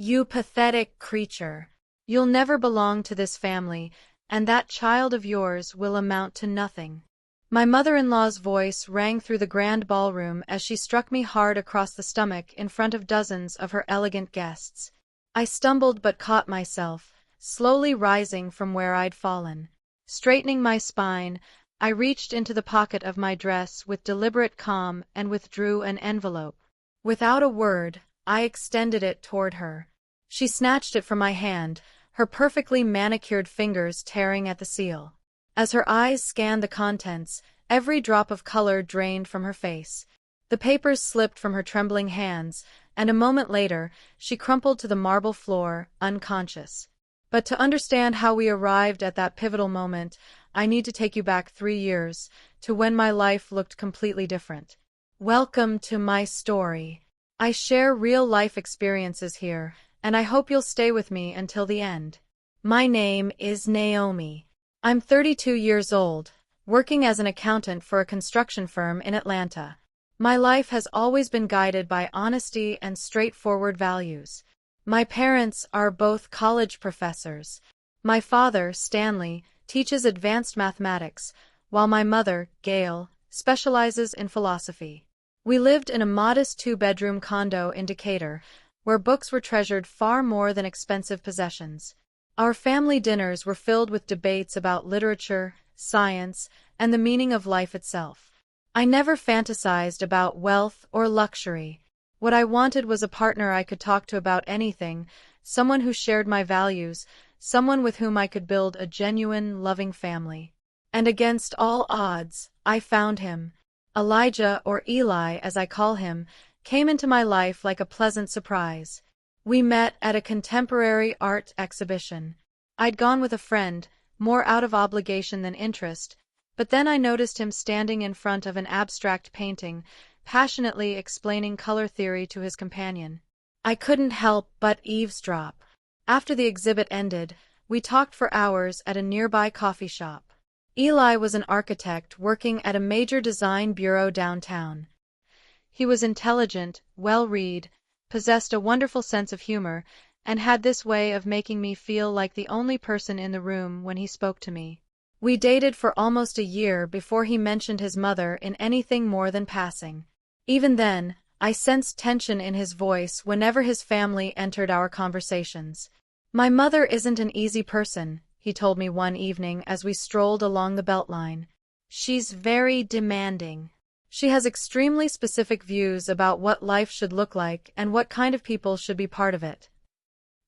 You pathetic creature. You'll never belong to this family, and that child of yours will amount to nothing. My mother-in-law's voice rang through the grand ballroom as she struck me hard across the stomach in front of dozens of her elegant guests. I stumbled but caught myself, slowly rising from where I'd fallen. Straightening my spine, I reached into the pocket of my dress with deliberate calm and withdrew an envelope. Without a word, I extended it toward her. She snatched it from my hand, her perfectly manicured fingers tearing at the seal. As her eyes scanned the contents, every drop of color drained from her face. The papers slipped from her trembling hands, and a moment later, she crumpled to the marble floor, unconscious. But to understand how we arrived at that pivotal moment, I need to take you back 3 years, to when my life looked completely different. Welcome to my story. I share real-life experiences here, and I hope you'll stay with me until the end. My name is Naomi. I'm 32 years old, working as an accountant for a construction firm in Atlanta. My life has always been guided by honesty and straightforward values. My parents are both college professors. My father, Stanley, teaches advanced mathematics, while my mother, Gail, specializes in philosophy. We lived in a modest 2-bedroom condo in Decatur, where books were treasured far more than expensive possessions. Our family dinners were filled with debates about literature, science, and the meaning of life itself. I never fantasized about wealth or luxury. What I wanted was a partner I could talk to about anything, someone who shared my values, someone with whom I could build a genuine, loving family. And against all odds, I found him. Elijah, or Eli as I call him, came into my life like a pleasant surprise. We met at a contemporary art exhibition. I'd gone with a friend, more out of obligation than interest, but then I noticed him standing in front of an abstract painting, passionately explaining color theory to his companion. I couldn't help but eavesdrop. After the exhibit ended, we talked for hours at a nearby coffee shop. Eli was an architect working at a major design bureau downtown. He was intelligent, well-read, possessed a wonderful sense of humor, and had this way of making me feel like the only person in the room when he spoke to me. We dated for almost a year before he mentioned his mother in anything more than passing. Even then, I sensed tension in his voice whenever his family entered our conversations. My mother isn't an easy person, he told me one evening as we strolled along the Beltline. She's very demanding. She has extremely specific views about what life should look like and what kind of people should be part of it.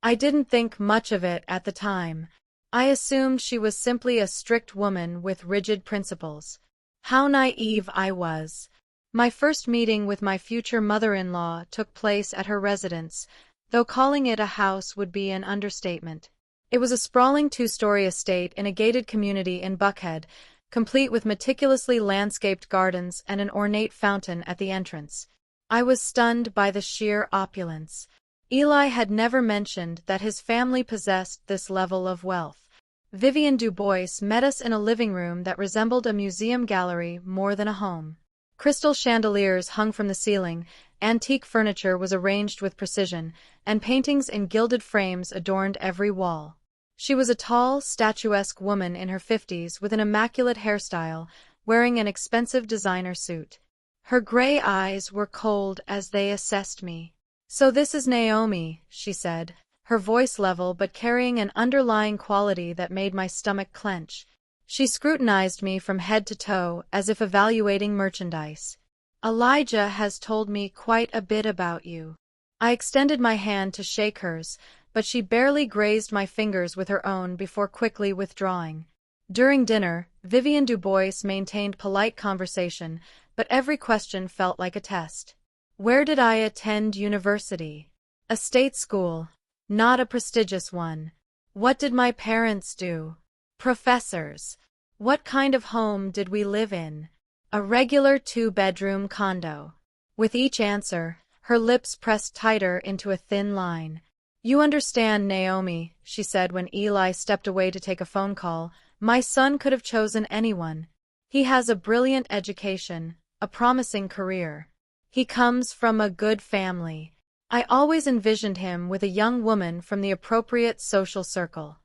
I didn't think much of it at the time. I assumed she was simply a strict woman with rigid principles. How naive I was. My first meeting with my future mother-in-law took place at her residence, though calling it a house would be an understatement. It was a sprawling 2-story estate in a gated community in Buckhead, complete with meticulously landscaped gardens and an ornate fountain at the entrance. I was stunned by the sheer opulence. Eli had never mentioned that his family possessed this level of wealth. Vivian Dubois met us in a living room that resembled a museum gallery more than a home. Crystal chandeliers hung from the ceiling, antique furniture was arranged with precision, and paintings in gilded frames adorned every wall. She was a tall, statuesque woman in her 50s with an immaculate hairstyle, wearing an expensive designer suit. Her gray eyes were cold as they assessed me. "So this is Naomi," she said, her voice level but carrying an underlying quality that made my stomach clench. She scrutinized me from head to toe as if evaluating merchandise. "Elijah has told me quite a bit about you." I extended my hand to shake hers, but she barely grazed my fingers with her own before quickly withdrawing. During dinner, Vivian Dubois maintained polite conversation, but every question felt like a test. Where did I attend university? A state school. Not a prestigious one. What did my parents do? Professors. What kind of home did we live in? A regular 2-bedroom condo. With each answer, her lips pressed tighter into a thin line. "You understand, Naomi," she said when Eli stepped away to take a phone call, "my son could have chosen anyone. He has a brilliant education, a promising career. He comes from a good family. I always envisioned him with a young woman from the appropriate social circle.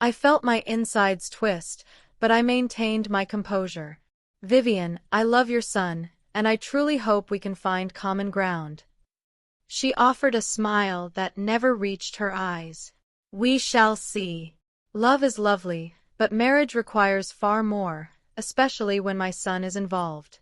I felt my insides twist, but I maintained my composure. Vivian, I love your son, and I truly hope we can find common ground. She offered a smile that never reached her eyes. We shall see. Love is lovely, but marriage requires far more, especially when my son is involved.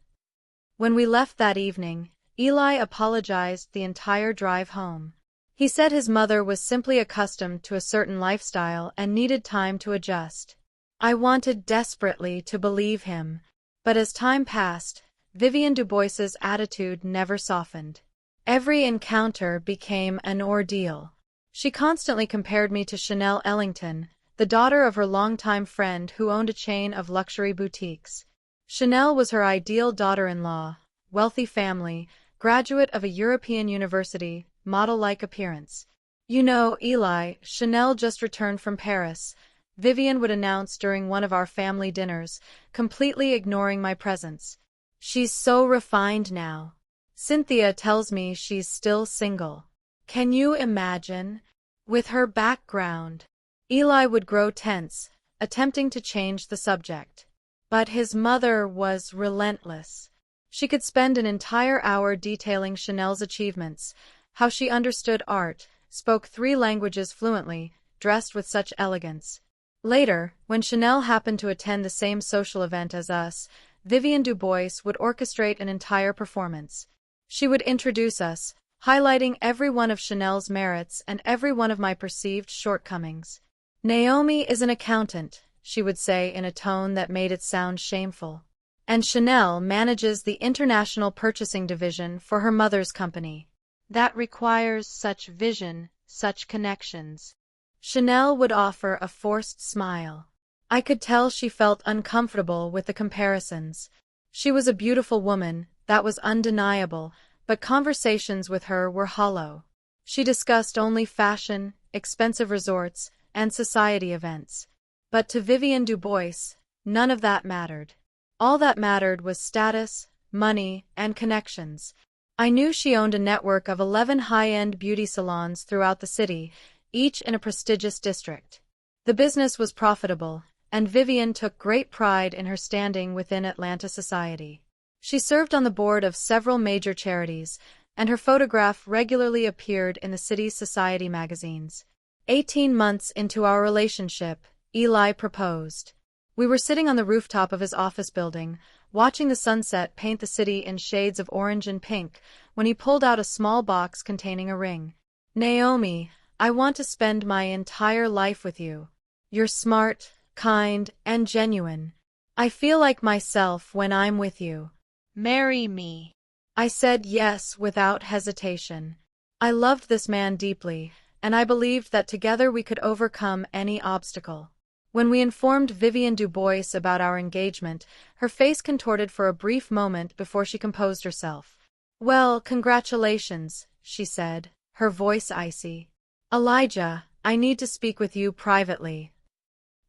When we left that evening, Eli apologized the entire drive home. He said his mother was simply accustomed to a certain lifestyle and needed time to adjust. I wanted desperately to believe him, but as time passed, Vivian Dubois's attitude never softened. Every encounter became an ordeal. She constantly compared me to Chanel Ellington, the daughter of her longtime friend who owned a chain of luxury boutiques. Chanel was her ideal daughter-in-law, wealthy family, graduate of a European university, model-like appearance. You know, Eli, Chanel just returned from Paris, Vivian would announce during one of our family dinners, completely ignoring my presence. She's so refined now. Cynthia tells me she's still single. Can you imagine? With her background. Eli would grow tense, attempting to change the subject. But his mother was relentless. She could spend an entire hour detailing Chanel's achievements, how she understood art, spoke 3 languages fluently, dressed with such elegance. Later, when Chanel happened to attend the same social event as us, Vivian Dubois would orchestrate an entire performance. She would introduce us, highlighting every one of Chanel's merits and every one of my perceived shortcomings. Naomi is an accountant, she would say in a tone that made it sound shameful. And Chanel manages the international purchasing division for her mother's company. That requires such vision, such connections. Chanel would offer a forced smile. I could tell she felt uncomfortable with the comparisons. She was a beautiful woman, that was undeniable, but conversations with her were hollow. She discussed only fashion, expensive resorts, and society events. But to Vivian Dubois, none of that mattered. All that mattered was status, money, and connections. I knew she owned a network of 11 high-end beauty salons throughout the city, each in a prestigious district. The business was profitable, and Vivian took great pride in her standing within Atlanta society. She served on the board of several major charities, and her photograph regularly appeared in the city's society magazines. 18 months into our relationship, Eli proposed. We were sitting on the rooftop of his office building, watching the sunset paint the city in shades of orange and pink, when he pulled out a small box containing a ring. Naomi, I want to spend my entire life with you. You're smart, kind, and genuine. I feel like myself when I'm with you. Marry me. I said yes without hesitation. I loved this man deeply, and I believed that together we could overcome any obstacle. When we informed Vivian Dubois about our engagement, her face contorted for a brief moment before she composed herself. Well, congratulations, she said, her voice icy. Elijah, I need to speak with you privately.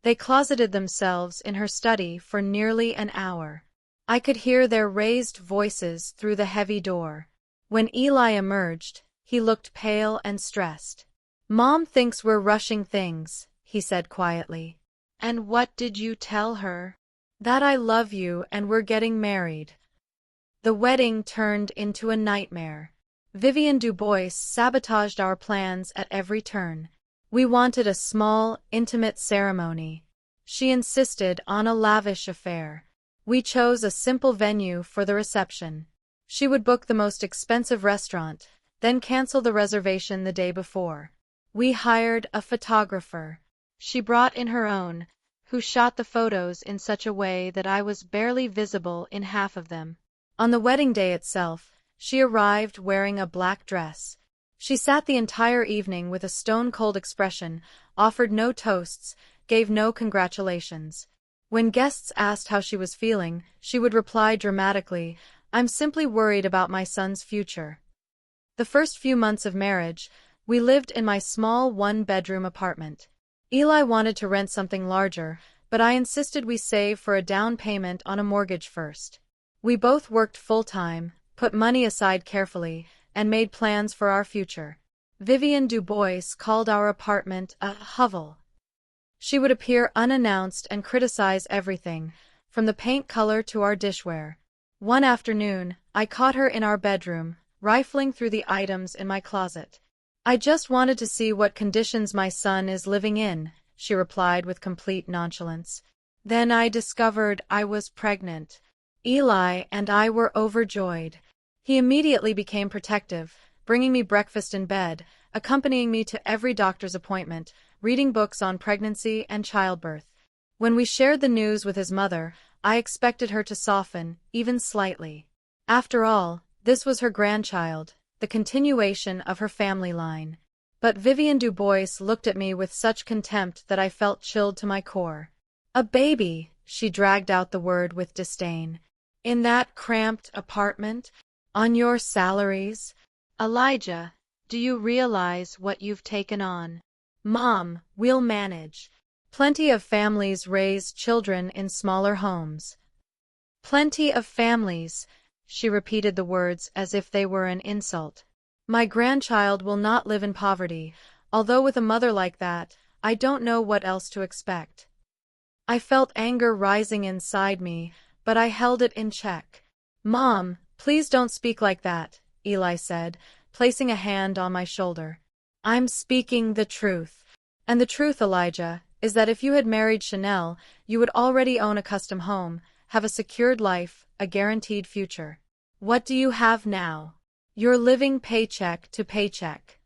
They closeted themselves in her study for nearly an hour. I could hear their raised voices through the heavy door. When Eli emerged, he looked pale and stressed. Mom thinks we're rushing things, he said quietly. And what did you tell her? That I love you and we're getting married. The wedding turned into a nightmare. Vivian Dubois sabotaged our plans at every turn. We wanted a small, intimate ceremony. She insisted on a lavish affair. We chose a simple venue for the reception. She would book the most expensive restaurant, then cancel the reservation the day before. We hired a photographer. She brought in her own, who shot the photos in such a way that I was barely visible in half of them. On the wedding day itself, she arrived wearing a black dress. She sat the entire evening with a stone-cold expression, offered no toasts, gave no congratulations. When guests asked how she was feeling, she would reply dramatically, I'm simply worried about my son's future. The first few months of marriage, we lived in my small one-bedroom apartment. Eli wanted to rent something larger, but I insisted we save for a down payment on a mortgage first. We both worked full-time, put money aside carefully, and made plans for our future. Vivienne Dubois called our apartment a hovel. She would appear unannounced and criticize everything, from the paint color to our dishware. One afternoon, I caught her in our bedroom, rifling through the items in my closet. "I just wanted to see what conditions my son is living in," she replied with complete nonchalance. Then I discovered I was pregnant. Eli and I were overjoyed. He immediately became protective, bringing me breakfast in bed, accompanying me to every doctor's appointment, reading books on pregnancy and childbirth. When we shared the news with his mother, I expected her to soften, even slightly. After all, this was her grandchild, the continuation of her family line. But Vivienne Dubois looked at me with such contempt that I felt chilled to my core. "A baby," she dragged out the word with disdain. "In that cramped apartment? On your salaries? Elijah, do you realize what you've taken on?" "Mom, we'll manage. Plenty of families raise children in smaller homes." "Plenty of families," she repeated the words as if they were an insult. "My grandchild will not live in poverty, although with a mother like that, I don't know what else to expect." I felt anger rising inside me, but I held it in check. "Mom, please don't speak like that," Eli said, placing a hand on my shoulder. "I'm speaking the truth. And the truth, Elijah, is that if you had married Chanel, you would already own a custom home, have a secured life, a guaranteed future. What do you have now? You're living paycheck to paycheck."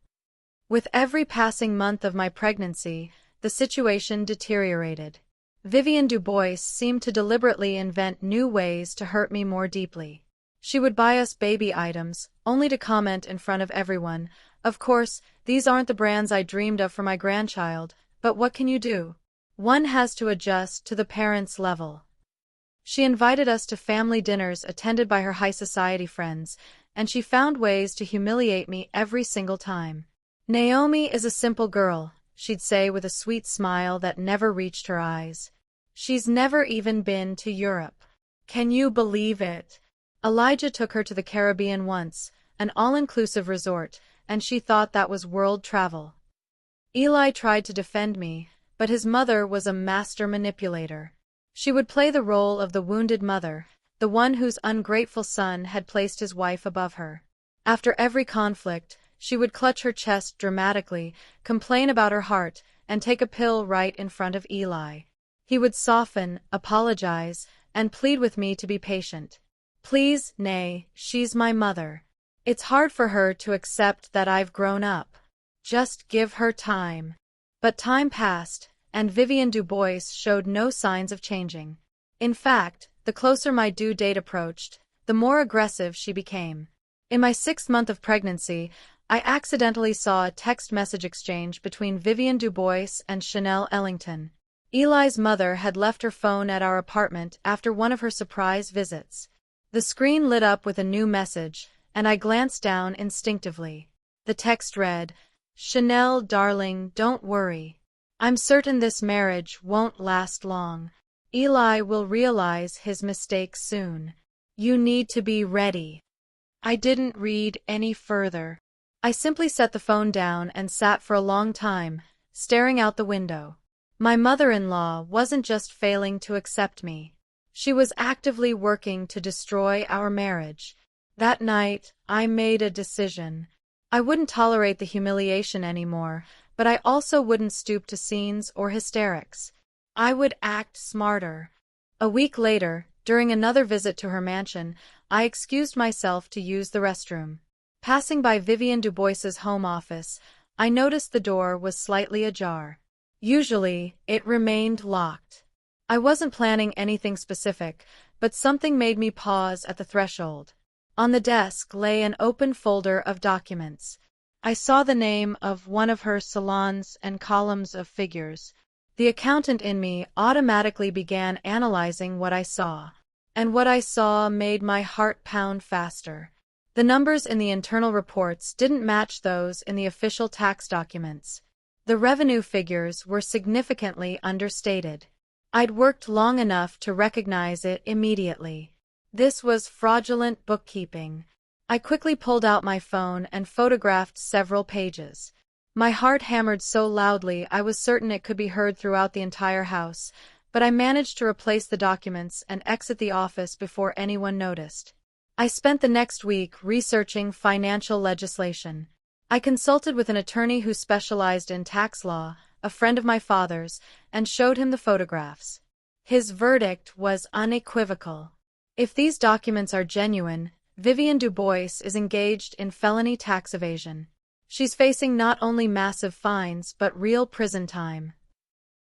With every passing month of my pregnancy, the situation deteriorated. Vivienne Dubois seemed to deliberately invent new ways to hurt me more deeply. She would buy us baby items, only to comment in front of everyone, "Of course, these aren't the brands I dreamed of for my grandchild, but what can you do? One has to adjust to the parents' level." She invited us to family dinners attended by her high society friends, and she found ways to humiliate me every single time. "Naomi is a simple girl," she'd say with a sweet smile that never reached her eyes. "She's never even been to Europe. Can you believe it? Elijah took her to the Caribbean once, an all-inclusive resort, and she thought that was world travel." Eli tried to defend me, but his mother was a master manipulator. She would play the role of the wounded mother, the one whose ungrateful son had placed his wife above her. After every conflict, she would clutch her chest dramatically, complain about her heart, and take a pill right in front of Eli. He would soften, apologize, and plead with me to be patient. "Please, Nay, she's my mother. It's hard for her to accept that I've grown up. Just give her time." But time passed, and Vivienne Dubois showed no signs of changing. In fact, the closer my due date approached, the more aggressive she became. In my 6th month of pregnancy, I accidentally saw a text message exchange between Vivienne Dubois and Chanel Ellington. Eli's mother had left her phone at our apartment after one of her surprise visits. The screen lit up with a new message, and I glanced down instinctively. The text read, "Chanel, darling, don't worry. I'm certain this marriage won't last long. Eli will realize his mistakes soon. You need to be ready." I didn't read any further. I simply set the phone down and sat for a long time, staring out the window. My mother-in-law wasn't just failing to accept me. She was actively working to destroy our marriage. That night, I made a decision. I wouldn't tolerate the humiliation anymore, but I also wouldn't stoop to scenes or hysterics. I would act smarter. A week later, during another visit to her mansion, I excused myself to use the restroom. Passing by Vivienne Dubois's home office, I noticed the door was slightly ajar. Usually, it remained locked. I wasn't planning anything specific, but something made me pause at the threshold. On the desk lay an open folder of documents. I saw the name of one of her salons and columns of figures. The accountant in me automatically began analyzing what I saw. And what I saw made my heart pound faster. The numbers in the internal reports didn't match those in the official tax documents. The revenue figures were significantly understated. I'd worked long enough to recognize it immediately. This was fraudulent bookkeeping. I quickly pulled out my phone and photographed several pages. My heart hammered so loudly I was certain it could be heard throughout the entire house, but I managed to replace the documents and exit the office before anyone noticed. I spent the next week researching financial legislation. I consulted with an attorney who specialized in tax law, a friend of my father's, and showed him the photographs. His verdict was unequivocal. If these documents are genuine, Vivienne Dubois is engaged in felony tax evasion. She's facing not only massive fines but real prison time.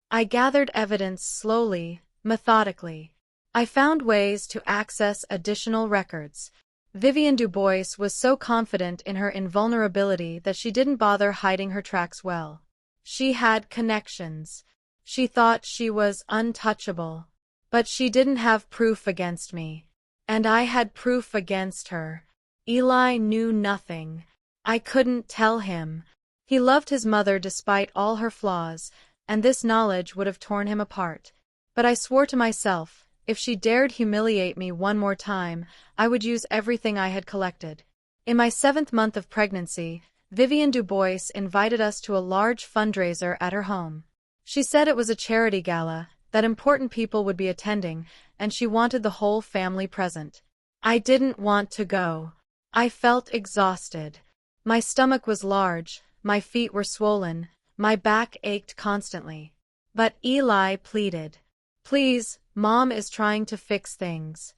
I gathered evidence slowly, methodically. I found ways to access additional records. Vivienne Dubois was so confident in her invulnerability that she didn't bother hiding her tracks well. She had connections. She thought she was untouchable. But she didn't have proof against me. And I had proof against her. Eli knew nothing. I couldn't tell him. He loved his mother despite all her flaws, and this knowledge would have torn him apart. But I swore to myself, if she dared humiliate me one more time, I would use everything I had collected. In my 7th month of pregnancy, Vivienne Dubois invited us to a large fundraiser at her home. She said it was a charity gala, that important people would be attending, and she wanted the whole family present. I didn't want to go. I felt exhausted. My stomach was large, my feet were swollen, my back ached constantly. But Eli pleaded. Please, Mom is trying to fix things.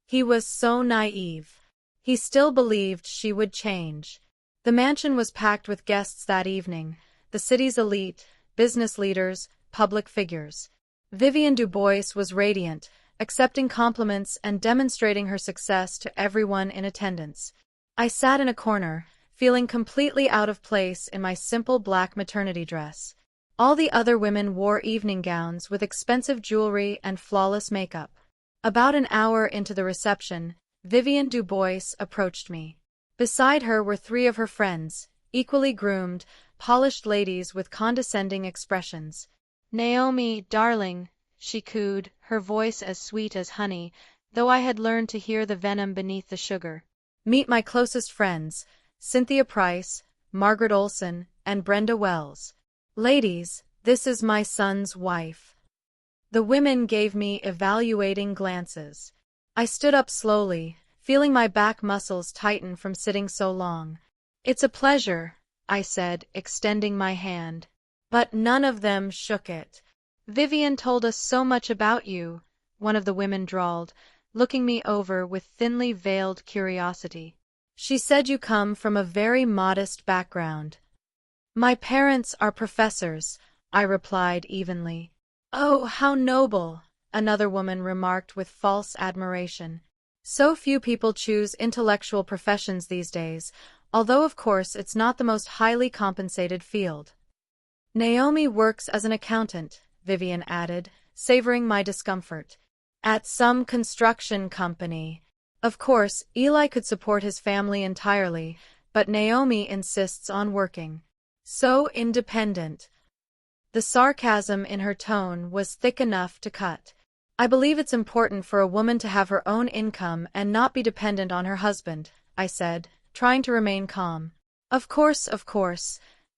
He was so naive. He still believed she would change. The mansion was packed with guests that evening, the city's elite, business leaders, public figures. Vivienne Dubois was radiant, accepting compliments and demonstrating her success to everyone in attendance. I sat in a corner, feeling completely out of place in my simple black maternity dress. All the other women wore evening gowns with expensive jewelry and flawless makeup. About an hour into the reception, Vivienne Dubois approached me. Beside her were 3 of her friends, equally groomed, polished ladies with condescending expressions. Naomi, darling, she cooed, her voice as sweet as honey, though I had learned to hear the venom beneath the sugar. Meet my closest friends, Cynthia Price, Margaret Olson, and Brenda Wells. Ladies, this is my son's wife. The women gave me evaluating glances. I stood up slowly, feeling my back muscles tighten from sitting so long. It's a pleasure, I said, extending my hand. But none of them shook it. Vivienne told us so much about you, one of the women drawled, looking me over with thinly veiled curiosity. She said you come from a very modest background. My parents are professors, I replied evenly. Oh, how noble, another woman remarked with false admiration. So few people choose intellectual professions these days, although of course it's not the most highly compensated field. Naomi works as an accountant, Vivienne added, savoring my discomfort. At some construction company. Of course, Eli could support his family entirely, but Naomi insists on working. So independent. The sarcasm in her tone was thick enough to cut. I believe it's important for a woman to have her own income and not be dependent on her husband, I said, trying to remain calm. Of course,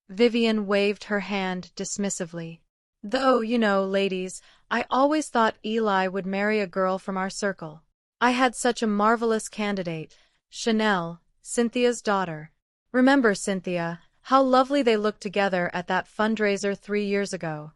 Vivienne waved her hand dismissively. Though, you know, ladies, I always thought Eli would marry a girl from our circle. I had such a marvelous candidate, Chanel, Cynthia's daughter. Remember Cynthia, how lovely they looked together at that fundraiser 3 years ago.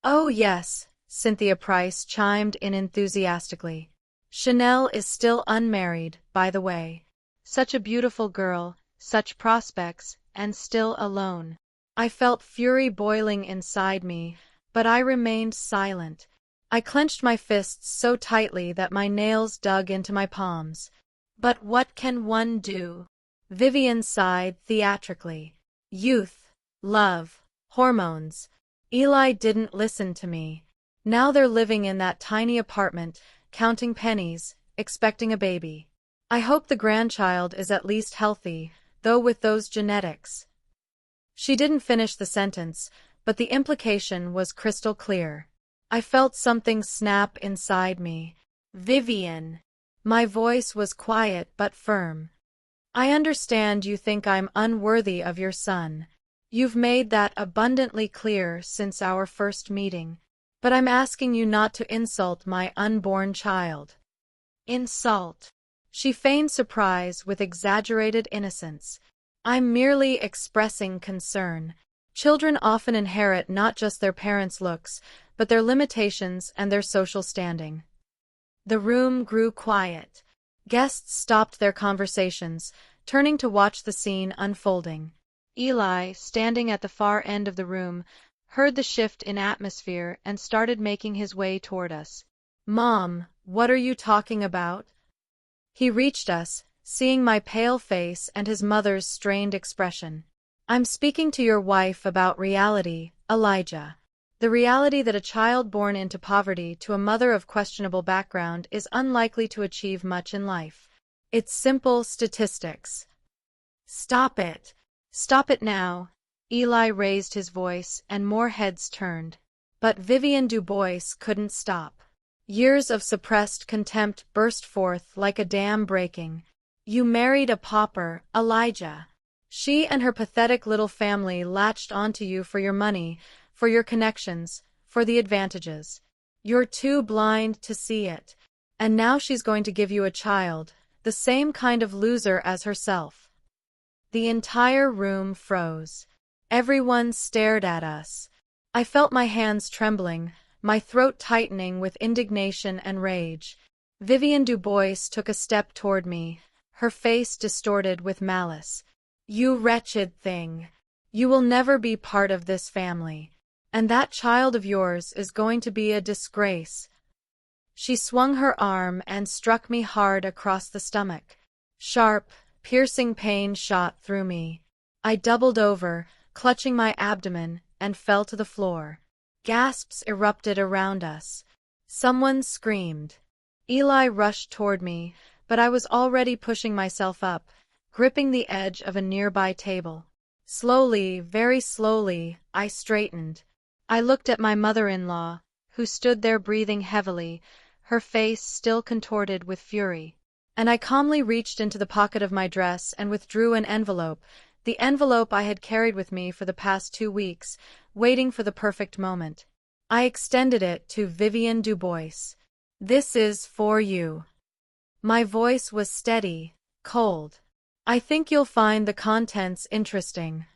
Oh yes, Cynthia Price chimed in enthusiastically. Chanel is still unmarried, by the way. Such a beautiful girl, such prospects, and still alone. I felt fury boiling inside me, but I remained silent. I clenched my fists so tightly that my nails dug into my palms. But what can one do? Vivienne sighed theatrically. Youth, love, hormones. Eli didn't listen to me. Now they're living in that tiny apartment, counting pennies, expecting a baby. I hope the grandchild is at least healthy, though with those genetics. She didn't finish the sentence, but the implication was crystal clear. I felt something snap inside me. Vivienne. My voice was quiet but firm. I understand you think I'm unworthy of your son. You've made that abundantly clear since our first meeting. But I'm asking you not to insult my unborn child. Insult. She feigned surprise with exaggerated innocence. I'm merely expressing concern. Children often inherit not just their parents' looks, but their limitations and their social standing. The room grew quiet. Guests stopped their conversations, turning to watch the scene unfolding. Eli, standing at the far end of the room, heard the shift in atmosphere and started making his way toward us. Mom, what are you talking about? He reached us, seeing my pale face and his mother's strained expression. I'm speaking to your wife about reality, Elijah. The reality that a child born into poverty to a mother of questionable background is unlikely to achieve much in life. It's simple statistics. Stop it. Stop it now. Eli raised his voice and more heads turned. But Vivian Dubois couldn't stop. Years of suppressed contempt burst forth like a dam breaking. You married a pauper, Elijah. She and her pathetic little family latched onto you for your money, for your connections, for the advantages. You're too blind to see it. And now she's going to give you a child, the same kind of loser as herself. The entire room froze. Everyone stared at us. I felt my hands trembling, my throat tightening with indignation and rage. Vivian Dubois took a step toward me, her face distorted with malice. You wretched thing. You will never be part of this family. And that child of yours is going to be a disgrace. She swung her arm and struck me hard across the stomach. Sharp, piercing pain shot through me. I doubled over, clutching my abdomen, and fell to the floor. Gasps erupted around us. Someone screamed. Eli rushed toward me, but I was already pushing myself up, gripping the edge of a nearby table. Slowly, very slowly, I straightened. I looked at my mother-in-law, who stood there breathing heavily, her face still contorted with fury. And I calmly reached into the pocket of my dress and withdrew an envelope, the envelope I had carried with me for the past 2 weeks, waiting for the perfect moment. I extended it to Vivian Dubois. This is for you. My voice was steady, cold. I think you'll find the contents interesting.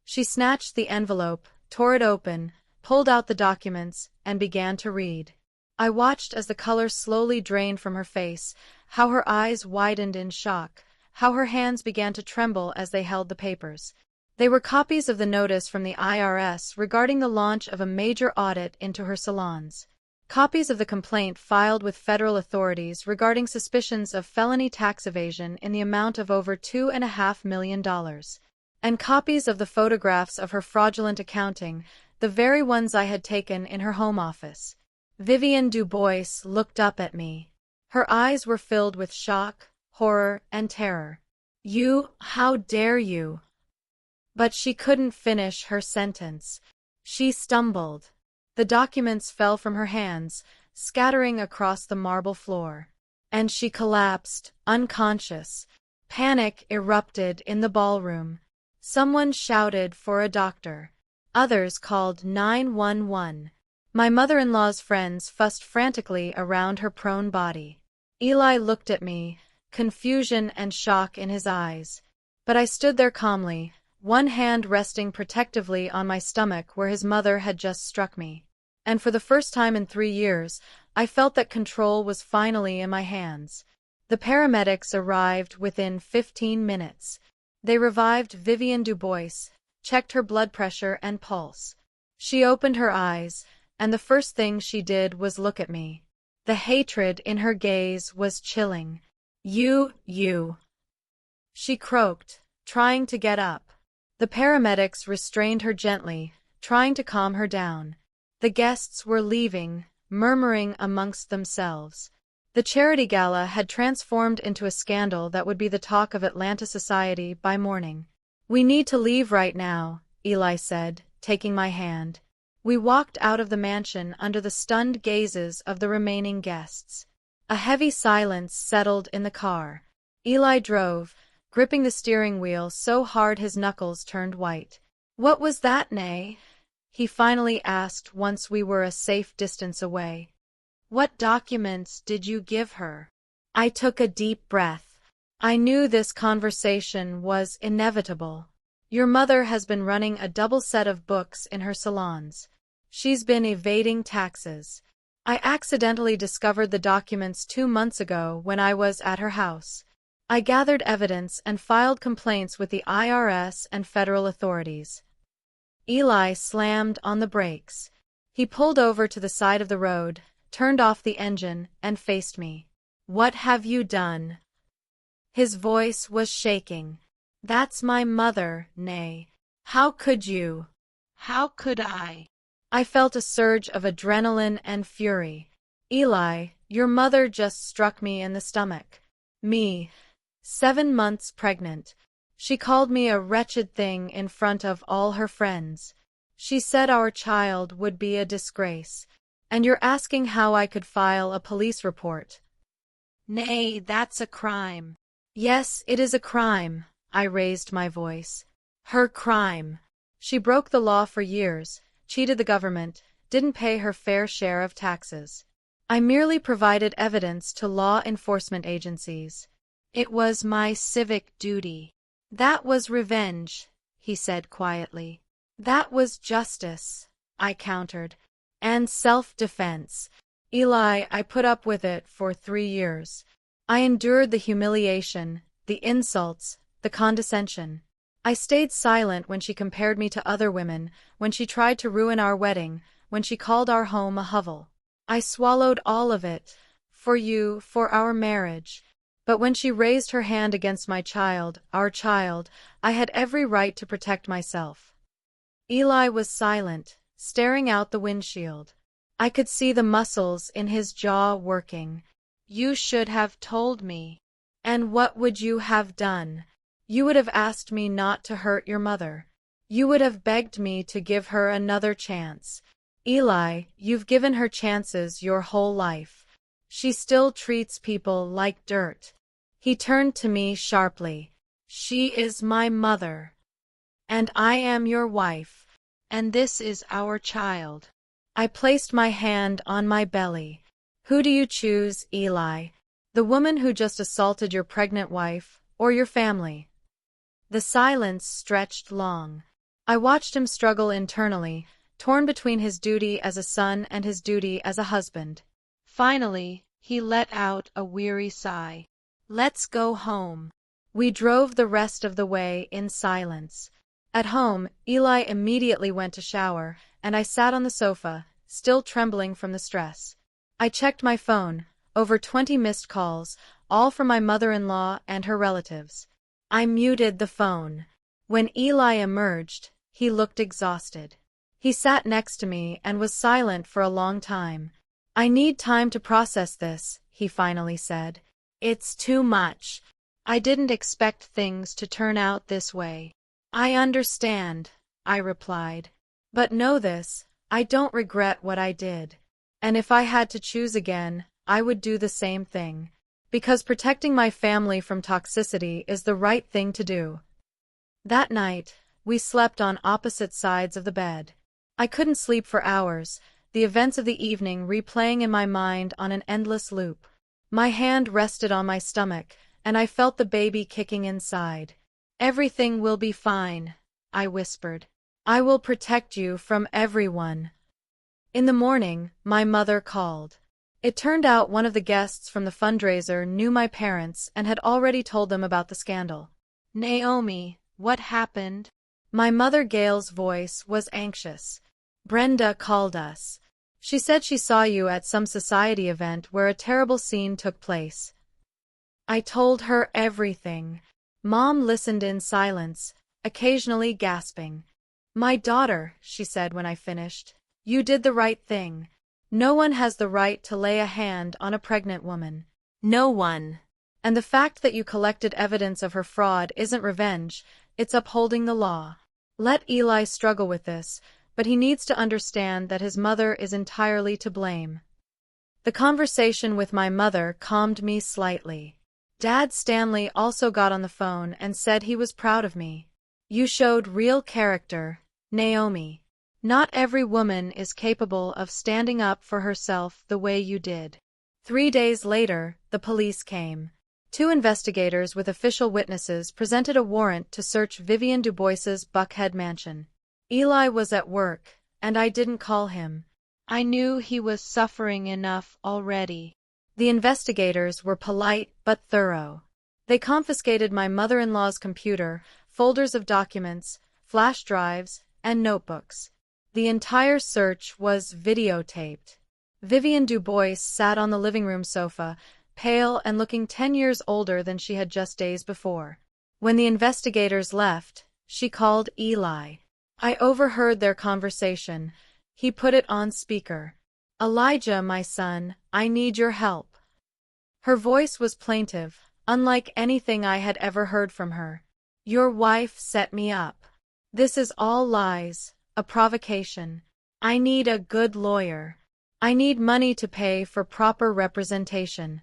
She snatched the envelope, tore it open, pulled out the documents, and began to read. I watched as the color slowly drained from her face, how her eyes widened in shock, how her hands began to tremble as they held the papers. They were copies of the notice from the IRS regarding the launch of a major audit into her salons. Copies of the complaint filed with federal authorities regarding suspicions of felony tax evasion in the amount of over $2.5 million. And copies of the photographs of her fraudulent accounting, the very ones I had taken in her home office. Vivian Dubois looked up at me. Her eyes were filled with shock, horror, and terror. You, how dare you? But she couldn't finish her sentence. She stumbled. The documents fell from her hands, scattering across the marble floor. And she collapsed, unconscious. Panic erupted in the ballroom. Someone shouted for a doctor. Others called 911. My mother-in-law's friends fussed frantically around her prone body. Eli looked at me, confusion and shock in his eyes. But I stood there calmly, one hand resting protectively on my stomach where his mother had just struck me. And for the first time in 3 years, I felt that control was finally in my hands. The paramedics arrived within 15 minutes. They revived Vivian Dubois, checked her blood pressure and pulse. She opened her eyes, and the first thing she did was look at me. The hatred in her gaze was chilling. You. She croaked, trying to get up. The paramedics restrained her gently, trying to calm her down. The guests were leaving, murmuring amongst themselves. The charity gala had transformed into a scandal that would be the talk of Atlanta society by morning. We need to leave right now, Eli said, taking my hand. We walked out of the mansion under the stunned gazes of the remaining guests. A heavy silence settled in the car. Eli drove, gripping the steering wheel so hard his knuckles turned white. "What was that, Nay?" he finally asked once we were a safe distance away. "What documents did you give her?" I took a deep breath. I knew this conversation was inevitable. "Your mother has been running a double set of books in her salons. She's been evading taxes. I accidentally discovered the documents 2 months ago when I was at her house. I gathered evidence and filed complaints with the IRS and federal authorities." Eli slammed on the brakes. He pulled over to the side of the road, turned off the engine, and faced me. "What have you done?" His voice was shaking. "That's my mother, Nay. How could you?" "How could I?" I felt a surge of adrenaline and fury. "Eli, your mother just struck me in the stomach. Me, 7 months pregnant. She called me a wretched thing in front of all her friends. She said our child would be a disgrace. And you're asking how I could file a police report?" "Nay, that's a crime." "Yes, it is a crime." I raised my voice. "Her crime. She broke the law for years, cheated the government, didn't pay her fair share of taxes. I merely provided evidence to law enforcement agencies. It was my civic duty." "That was revenge," he said quietly. "That was justice," I countered. "And self-defense. Eli, I put up with it for 3 years. I endured the humiliation, the insults, the condescension. I stayed silent when she compared me to other women, when she tried to ruin our wedding, when she called our home a hovel. I swallowed all of it. For you, for our marriage. But when she raised her hand against my child, our child, I had every right to protect myself." Eli was silent, staring out the windshield. I could see the muscles in his jaw working. "You should have told me." "And what would you have done? You would have asked me not to hurt your mother. You would have begged me to give her another chance. Eli, you've given her chances your whole life. She still treats people like dirt." He turned to me sharply. "She is my mother. And I am your wife. And this is our child." I placed my hand on my belly. "Who do you choose, Eli? The woman who just assaulted your pregnant wife, or your family?" The silence stretched long. I watched him struggle internally, torn between his duty as a son and his duty as a husband. Finally, he let out a weary sigh. "Let's go home." We drove the rest of the way in silence. At home, Eli immediately went to shower, and I sat on the sofa, still trembling from the stress. I checked my phone, over 20 missed calls, all from my mother-in-law and her relatives. I muted the phone. When Eli emerged, he looked exhausted. He sat next to me and was silent for a long time. "I need time to process this," he finally said. "It's too much. I didn't expect things to turn out this way." "I understand," I replied. "But know this, I don't regret what I did. And if I had to choose again, I would do the same thing. Because protecting my family from toxicity is the right thing to do." That night, we slept on opposite sides of the bed. I couldn't sleep for hours, the events of the evening replaying in my mind on an endless loop. My hand rested on my stomach, and I felt the baby kicking inside. "Everything will be fine," I whispered. "I will protect you from everyone." In the morning, my mother called. It turned out one of the guests from the fundraiser knew my parents and had already told them about the scandal. "Naomi, what happened?" My mother Gail's voice was anxious. "Brenda called us. She said she saw you at some society event where a terrible scene took place." I told her everything. Mom listened in silence, occasionally gasping. "My daughter," she said when I finished, "you did the right thing. No one has the right to lay a hand on a pregnant woman. No one. And the fact that you collected evidence of her fraud isn't revenge, it's upholding the law. Let Eli struggle with this, but he needs to understand that his mother is entirely to blame." The conversation with my mother calmed me slightly. Dad Stanley also got on the phone and said he was proud of me. You showed real character, Naomi. Not every woman is capable of standing up for herself the way you did. 3 days later, the police came. 2 investigators with official witnesses presented a warrant to search Vivian Dubois's Buckhead mansion. Eli was at work, and I didn't call him. I knew he was suffering enough already. The investigators were polite but thorough. They confiscated my mother-in-law's computer, folders of documents, flash drives, and notebooks. The entire search was videotaped. Vivian Dubois sat on the living room sofa, pale and looking 10 years older than she had just days before. When the investigators left, she called Eli. I overheard their conversation. He put it on speaker. Elijah, my son, I need your help. Her voice was plaintive, unlike anything I had ever heard from her. Your wife set me up. This is all lies, a provocation. I need a good lawyer. I need money to pay for proper representation.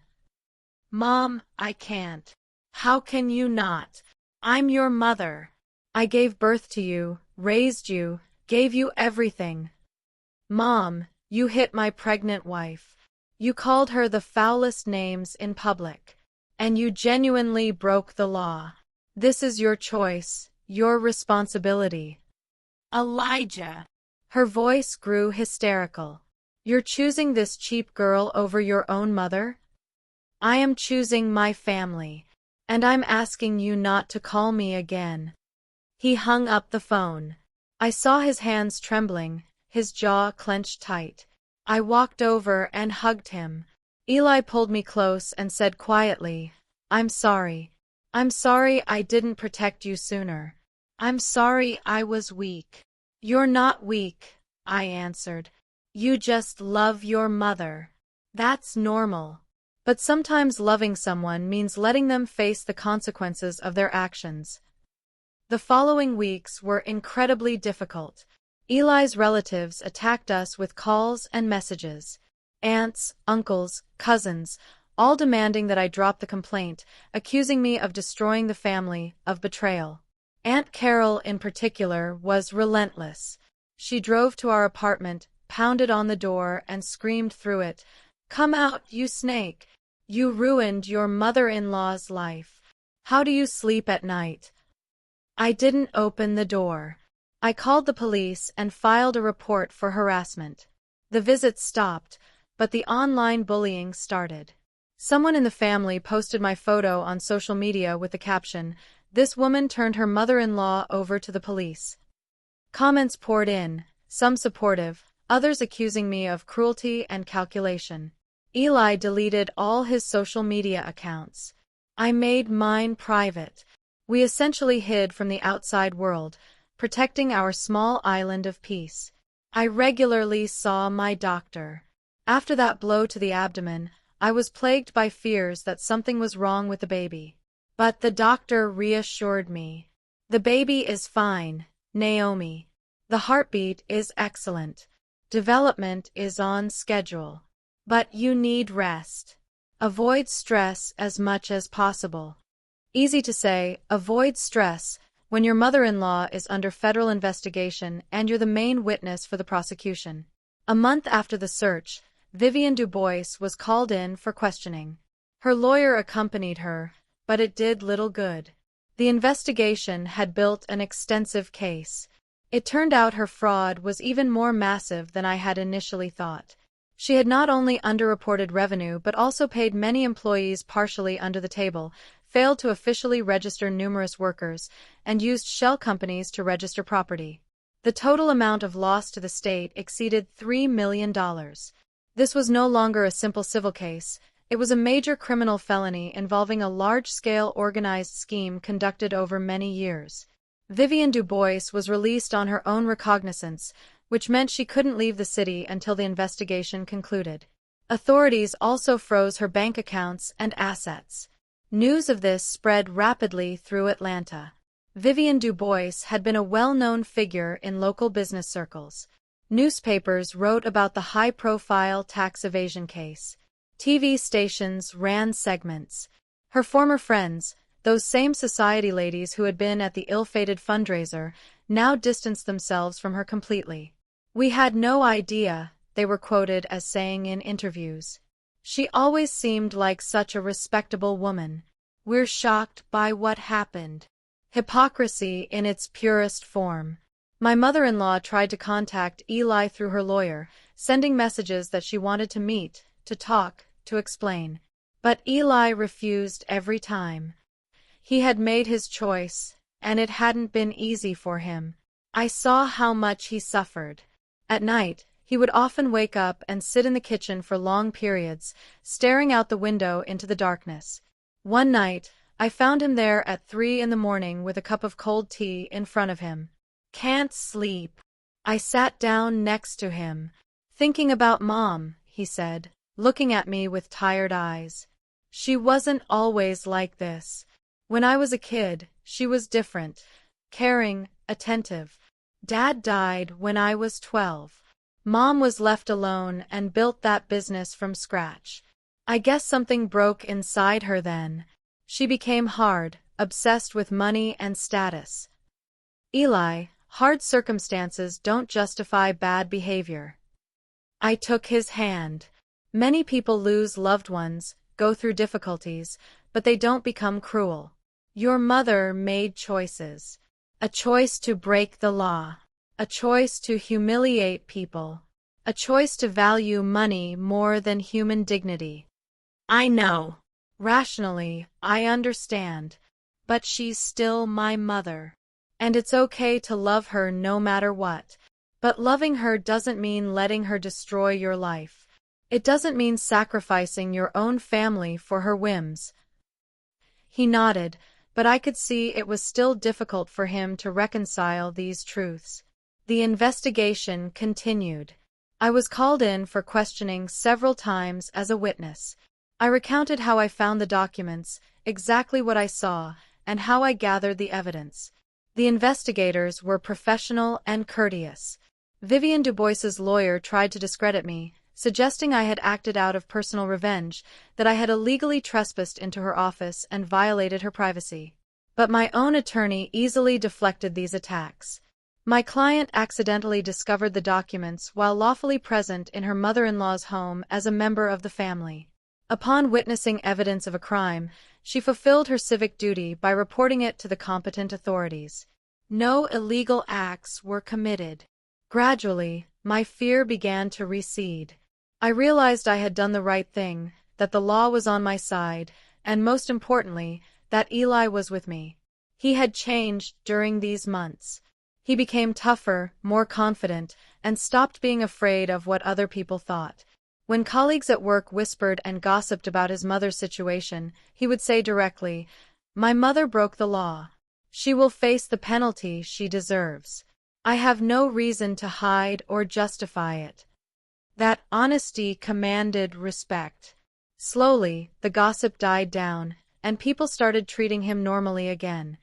Mom, I can't. How can you not? I'm your mother. I gave birth to you, raised you, gave you everything. Mom, you hit my pregnant wife. You called her the foulest names in public. And you genuinely broke the law. This is your choice, your responsibility. Elijah. Her voice grew hysterical. You're choosing this cheap girl over your own mother? I am choosing my family, and I'm asking you not to call me again. He hung up the phone. I saw his hands trembling, his jaw clenched tight. I walked over and hugged him. Eli pulled me close and said quietly, I'm sorry. I'm sorry I didn't protect you sooner. I'm sorry I was weak. You're not weak, I answered. You just love your mother. That's normal. But sometimes loving someone means letting them face the consequences of their actions. The following weeks were incredibly difficult. Eli's relatives attacked us with calls and messages. Aunts, uncles, cousins, all demanding that I drop the complaint, accusing me of destroying the family, of betrayal. Aunt Carol, in particular, was relentless. She drove to our apartment, pounded on the door, and screamed through it, Come out, you snake! You ruined your mother-in-law's life. How do you sleep at night? I didn't open the door. I called the police and filed a report for harassment. The visits stopped, but the online bullying started. Someone in the family posted my photo on social media with the caption, This woman turned her mother-in-law over to the police. Comments poured in, some supportive, others accusing me of cruelty and calculation. Eli deleted all his social media accounts. I made mine private. We essentially hid from the outside world, protecting our small island of peace. I regularly saw my doctor. After that blow to the abdomen, I was plagued by fears that something was wrong with the baby. But the doctor reassured me. The baby is fine, Naomi. The heartbeat is excellent. Development is on schedule. But you need rest. Avoid stress as much as possible. Easy to say, avoid stress, when your mother-in-law is under federal investigation and you're the main witness for the prosecution. A month after the search, Vivian Dubois was called in for questioning. Her lawyer accompanied her, but it did little good. The investigation had built an extensive case. It turned out her fraud was even more massive than I had initially thought. She had not only underreported revenue but also paid many employees partially under the table, failed to officially register numerous workers, and used shell companies to register property. The total amount of loss to the state exceeded $3 million. This was no longer a simple civil case. It was a major criminal felony involving a large-scale organized scheme conducted over many years. Vivian Dubois was released on her own recognizance, which meant she couldn't leave the city until the investigation concluded. Authorities also froze her bank accounts and assets. News of this spread rapidly through Atlanta. Vivian Dubois had been a well-known figure in local business circles. Newspapers wrote about the high-profile tax evasion case. TV stations ran segments. Her former friends, those same society ladies who had been at the ill-fated fundraiser, now distanced themselves from her completely. "We had no idea," they were quoted as saying in interviews. "She always seemed like such a respectable woman. We're shocked by what happened." Hypocrisy in its purest form. My mother-in-law tried to contact Eli through her lawyer, sending messages that she wanted to meet, to talk, to explain. But Eli refused every time. He had made his choice, and it hadn't been easy for him. I saw how much he suffered. At night, he would often wake up and sit in the kitchen for long periods, staring out the window into the darkness. One night, I found him there at 3 in the morning with a cup of cold tea in front of him. "Can't sleep." I sat down next to him. "Thinking about Mom," he said, looking at me with tired eyes. "She wasn't always like this. When I was a kid, she was different. Caring, attentive. Dad died when I was 12. Mom was left alone and built that business from scratch. I guess something broke inside her then. She became hard, obsessed with money and status." Eli, hard circumstances don't justify bad behavior. I took his hand. Many people lose loved ones, go through difficulties, but they don't become cruel. Your mother made choices. A choice to break the law. A choice to humiliate people. A choice to value money more than human dignity. I know. Rationally, I understand. But she's still my mother. And it's okay to love her no matter what. But loving her doesn't mean letting her destroy your life. It doesn't mean sacrificing your own family for her whims. He nodded, but I could see it was still difficult for him to reconcile these truths. The investigation continued. I was called in for questioning several times as a witness. I recounted how I found the documents, exactly what I saw, and how I gathered the evidence. The investigators were professional and courteous. Vivian Dubois's lawyer tried to discredit me, suggesting I had acted out of personal revenge, that I had illegally trespassed into her office and violated her privacy. But my own attorney easily deflected these attacks. My client accidentally discovered the documents while lawfully present in her mother-in-law's home as a member of the family. Upon witnessing evidence of a crime, she fulfilled her civic duty by reporting it to the competent authorities. No illegal acts were committed. Gradually, my fear began to recede. I realized I had done the right thing, that the law was on my side, and most importantly, that Eli was with me. He had changed during these months. He became tougher, more confident, and stopped being afraid of what other people thought. When colleagues at work whispered and gossiped about his mother's situation, he would say directly, "My mother broke the law. She will face the penalty she deserves. I have no reason to hide or justify it." That honesty commanded respect. Slowly, the gossip died down, and people started treating him normally again.